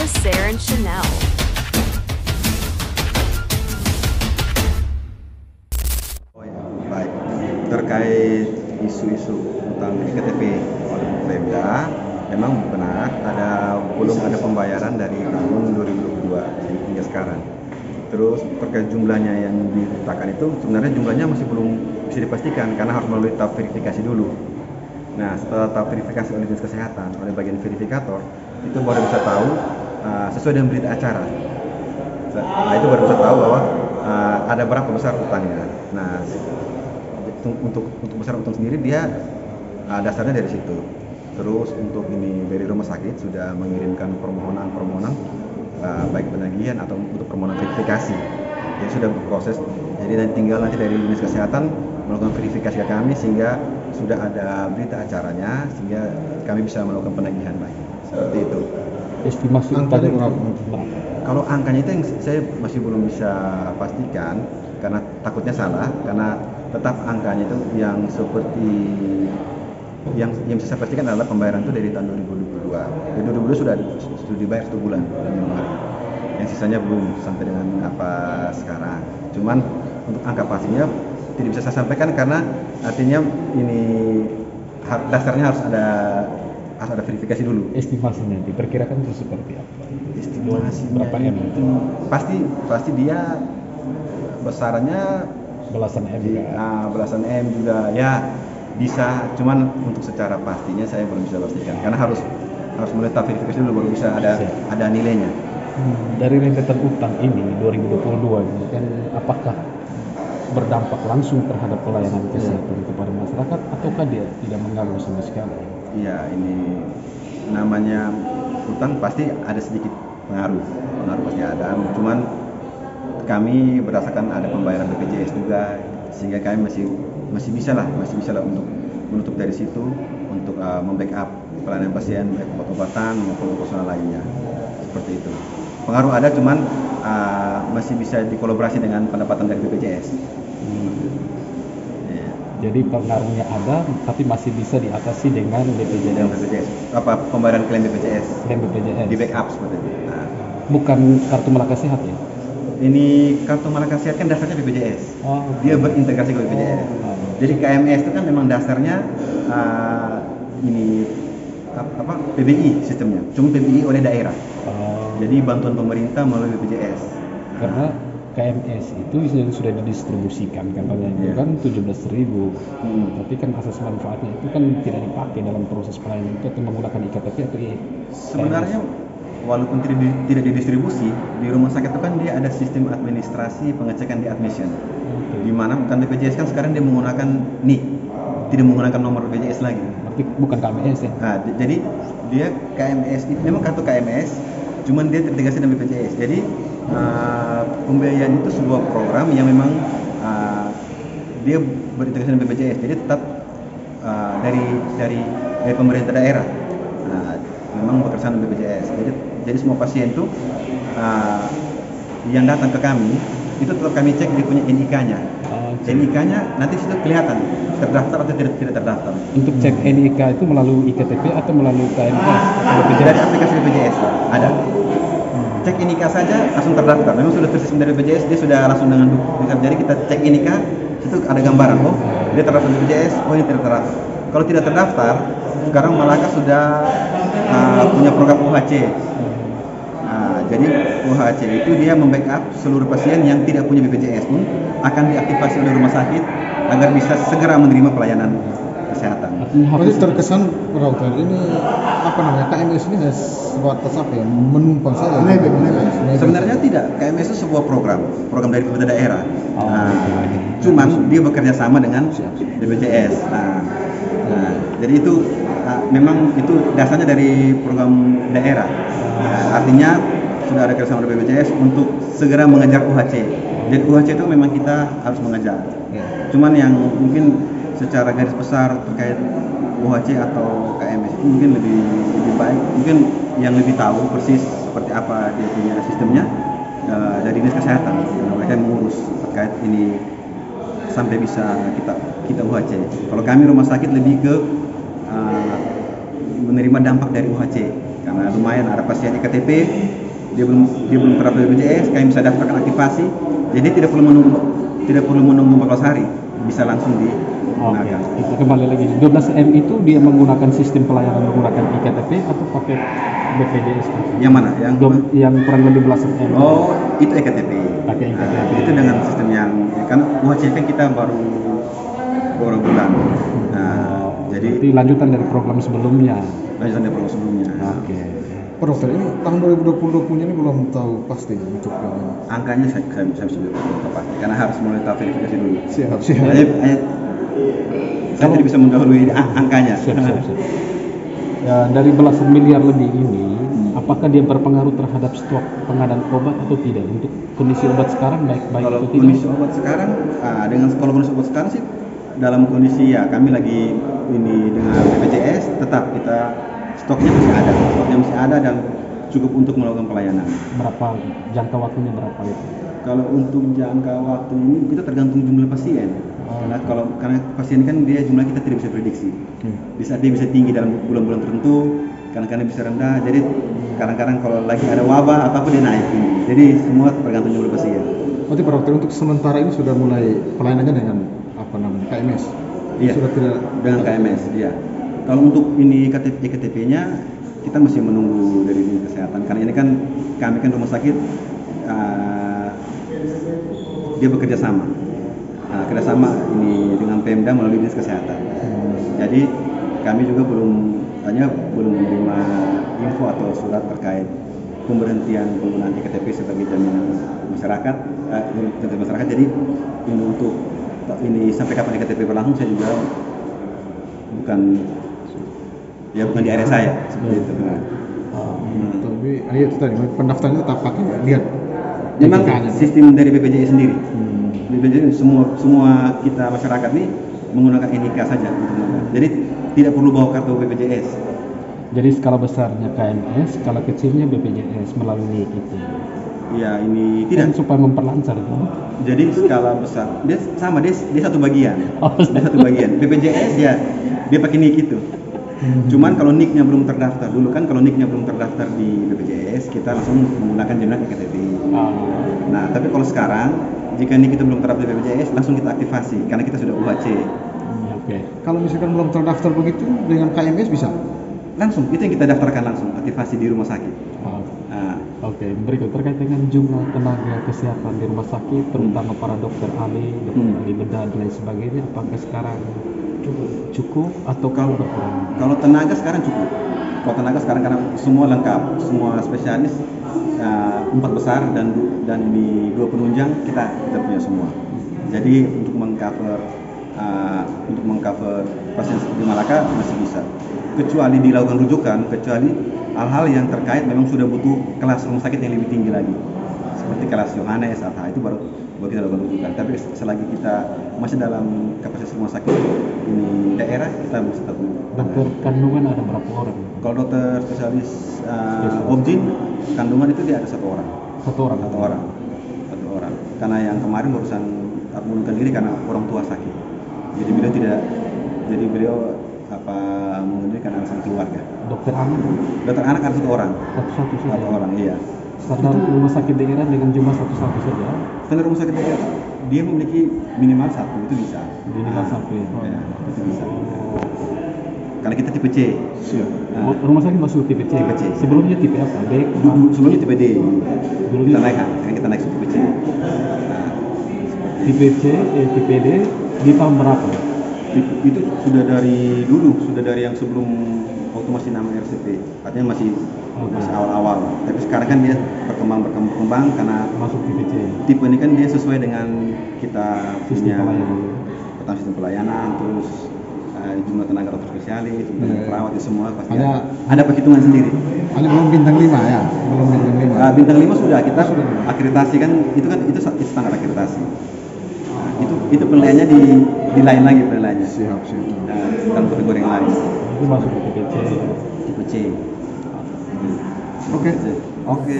Sarah and Chanel. Baik, terkait isu-isu tentang KTP oleh Pemda, memang benar belum ada pembayaran dari tahun 2022 hingga sekarang. Terus terkait jumlahnya yang diletakkan itu sebenarnya jumlahnya masih belum bisa dipastikan karena harus melalui tahap verifikasi dulu. Nah, setelah tahap verifikasi oleh Dinas Kesehatan, oleh bagian verifikator, itu baru bisa tahu sesuai dengan berita acara. Nah, itu baru bisa tahu bahwa ada berapa besar utangnya. Nah, untuk besar utang sendiri dia dasarnya dari situ. Terus untuk ini dari rumah sakit sudah mengirimkan permohonan baik penagihan atau untuk permohonan verifikasi. Jadi sudah berproses. Jadi tinggal nanti dari Dinas Kesehatan melakukan verifikasi ke kami sehingga sudah ada berita acaranya sehingga kami bisa melakukan penagihan lagi. Seperti itu. Estimasi utangnya berapa? Kalau angkanya itu yang saya masih belum bisa pastikan karena takutnya salah, karena tetap angkanya itu yang seperti yang bisa saya pastikan adalah pembayaran itu dari tahun 2022. Dari 2022 sudah dibayar 1 bulan hari. Yang sisanya belum sampai dengan apa sekarang. Cuman untuk angka pastinya tidak bisa saya sampaikan karena artinya ini dasarnya harus ada verifikasi dulu. Estimasinya diperkirakan itu seperti apa? Estimasinya berapa M? Itu pasti dia besarannya Belasan M kan? Belasan M juga ya bisa, cuman untuk secara pastinya saya belum bisa pastikan karena harus mulai tahap verifikasi dulu baru bisa ada nilainya. Dari rentetan utang ini 2022 ini kan apakah berdampak langsung terhadap pelayanan kesehatan kepada masyarakat ataukah dia tidak mengganggu sama sekali? Iya, ini namanya utang pasti ada sedikit pengaruh pasti ada, cuman kami berdasarkan ada pembayaran BPJS juga sehingga kami masih bisa lah untuk menutup dari situ untuk membackup pelayanan pasien baik obat-obatan maupun personal lainnya seperti itu. Pengaruh ada, cuman masih bisa dikolaborasi dengan pendapatan dari BPJS. Jadi pengaruhnya ada, tapi masih bisa diatasi dengan BPJS. Pembayaran klaim BPJS. Klaim BPJS. Di backup seperti itu. Bukan kartu Malaka Sehat ya? Ini kartu Malaka Sehat kan dasarnya BPJS. Dia berintegrasi ke BPJS. Jadi KMS itu kan memang dasarnya PBI sistemnya. Cuma PBI oleh daerah. Jadi bantuan pemerintah melalui BPJS. Karena KMS itu sudah didistribusikan katanya itu kan 17.000. Tapi kan asas manfaatnya itu kan tidak dipakai dalam proses pelayanan itu atau menggunakan iktp atau sebenarnya walaupun tidak didistribusi di rumah sakit itu kan dia ada sistem administrasi pengecekan di admission. Di mana bukan BPJS kan sekarang dia menggunakan NIK, tidak menggunakan nomor BPJS lagi. Tapi bukan KMS ya? Jadi dia KMS itu memang kartu KMS, cuman dia terintegrasi dengan BPJS. Jadi pembiayaan itu sebuah program yang memang dia berintegrasi dengan BPJS. Jadi tetap dari pemerintah daerah. Memang bekerja dengan BPJS. Jadi semua pasien itu yang datang ke kami itu tetap kami cek dia punya NIK-nya. NIK-nya nanti situ kelihatan terdaftar atau tidak terdaftar. Untuk cek NIK itu melalui iktp atau melalui KMS? Dari aplikasi BPJS ada. Cek NIK saja langsung terdaftar. Memang sudah tersistem dari BPJS, dia sudah langsung dengan jadi kita cek NIK itu ada gambaran dia terdaftar di BPJS, ini tidak terdaftar. Kalau tidak terdaftar, sekarang Malaka sudah punya program UHC. Jadi UHC itu dia membackup seluruh pasien yang tidak punya BPJS pun akan diaktifasi oleh rumah sakit agar bisa segera menerima pelayanan kesehatan. Jadi terkesan router ini KMS ini sebatas menumpang saja. Sebenarnya tidak, KMS itu sebuah program dari pemerintah daerah. Cuman dia bekerja sama dengan BPJS. Jadi itu memang itu dasarnya dari program daerah. Artinya sudah ada kerjasama dengan BPJS untuk segera mengejar UHC. Jadi UHC itu memang kita harus mengejar. Cuman yang mungkin secara garis besar terkait UHC atau KMS itu mungkin lebih baik, mungkin yang lebih tahu persis seperti apa dia punya sistemnya dari Dinas Kesehatan. Mereka yang mengurus terkait ini sampai bisa kita UHC. Kalau kami rumah sakit lebih ke menerima dampak dari UHC. Karena lumayan ada pasien iktp, dia belum terdaftar BPJS, kami bisa daftarkan aktivasi, jadi tidak perlu menunggu 14 hari, bisa langsung digunakan. Itu kembali lagi 12M itu dia menggunakan sistem pelayanan menggunakan iktp atau pakai BPJS? Yang mana? Yang kurang lebih belasan M. Oh, itu iktp. Pakai iktp. Itu dengan sistem yang kan UHC kan kita baru beberapa bulan. Jadi itu lanjutan dari program sebelumnya. Oke. Pak dokter, ini tahun 2020 ini belum tahu pasti cukupnya. Angkanya saya bisa belum tahu pasti karena harus mulai tahu verifikasi dulu. Siap. Saya tidak bisa mendahului angkanya. Siap. Ya, dari belasan miliar lebih ini, apakah dia berpengaruh terhadap stok pengadaan obat atau tidak? Untuk kondisi obat sekarang baik-baik Kalau atau tidak? kondisi obat sekarang, kalau kondisi obat sekarang sih dalam kondisi ya kami lagi ini dengan BPJS, tetap kita stoknya masih ada dan cukup untuk melakukan pelayanan. Berapa jangka waktunya berapa itu? Kalau untuk jangka waktu ini kita tergantung jumlah pasien. Karena pasien kan dia jumlah kita tidak bisa prediksi. Di saat dia bisa tinggi dalam bulan-bulan tertentu, kadang-kadang bisa rendah. Jadi kadang-kadang kalau lagi ada wabah apa dia naik tinggi. Jadi semua tergantung jumlah pasien. Berarti Pak dokter untuk sementara ini sudah mulai pelayanannya dengan KMS? Iya. Sudah tidak dengan KMS, iya. Kalau untuk ini iktp-nya kita masih menunggu dari dinas kesehatan karena ini kan kami kan rumah sakit dia bekerja sama. Kerjasama ini dengan Pemda melalui dinas kesehatan. Jadi kami juga belum menerima info atau surat terkait pemberhentian penggunaan iktp sebagai jaminan masyarakat. Jadi ini untuk ini sampai kapan iktp berlangsung saya juga bukan di area saya seperti itu. Tapi itu tadi pendaftarannya tetap pakai lihat. Memang sistem dari BPJS sendiri. BPJS semua kita masyarakat ini menggunakan NIK saja. Jadi tidak perlu bawa kartu BPJS. Jadi skala besarnya KMS, skala kecilnya BPJS melalui itu. Ya ini tidak supaya memperlancar. Jadi skala besar dia sama dia satu bagian. Dia satu bagian. BPJS ya dia pakai NIK itu. Cuman kalau NIK-nya belum terdaftar dulu kan kalau NIK-nya belum terdaftar di BPJS kita langsung menggunakan jaminan iktp. Nah tapi kalau sekarang jika NIK itu belum terdaftar di BPJS langsung kita aktifasi karena kita sudah UHC. Kalau misalkan belum terdaftar begitu dengan KMS bisa? Langsung itu yang kita daftarkan langsung aktivasi di rumah sakit. Berikut terkait dengan jumlah tenaga kesehatan di rumah sakit terutama para dokter ahli bedah dan lain sebagainya, apakah sekarang cukup atau kalau berkurang? Kalau tenaga sekarang cukup. Kalau tenaga sekarang karena semua lengkap, semua spesialis 4 besar dan di 2 penunjang kita punya semua. Jadi untuk mengcover pasien di Malaka masih bisa. Kecuali dilakukan rujukan, kecuali hal-hal yang terkait memang sudah butuh kelas rumah sakit yang lebih tinggi lagi. Seperti kelas Yohanes atau itu baru kita lakukan rujukan. Tapi selagi kita masih dalam kapasitas rumah sakit ini daerah kita masih tetap. Dokter kandungan ada berapa orang? Kalau dokter spesialis obgyn kandungan itu dia ada 1 orang. Satu orang. Karena yang kemarin barusan mengundurkan diri karena orang tua sakit. Jadi beliau mengundurkan alasan keluarga. Dokter anak ada 1 orang. Satu orang, iya. Standar rumah sakit daerah dengan jumlah satu saja. Standar rumah sakit daerah dia memiliki minimal 1 itu bisa. Minimal 1 ya. Itu bisa. Karena kita tipe C. Rumah sakit masuk tipe C. Sebelumnya tipe apa? D. Sebelumnya tipe D. Sekarang kita naik tipe C. Tipe C, tipe D di tahun berapa? Itu sudah dari dulu, sudah dari yang sebelum waktu masih nama RCP, artinya masih awal-awal. Tapi sekarang kan dia berkembang karena masuk tipe C. Tipe ini kan dia sesuai dengan kita punya sistem pelayanan, terus jumlah tenaga dokter spesialis, jumlah perawat itu semua pasti ada perhitungan sendiri. Ada belum bintang 5 ya? Belum bintang 5. Bintang 5 sudah kita akreditasi kan itu standar akreditasi. Itu penilaiannya di lain lagi penilaiannya. Siap. Dalam kategori yang lain. Itu masuk tipe C. Tipe C. Oke.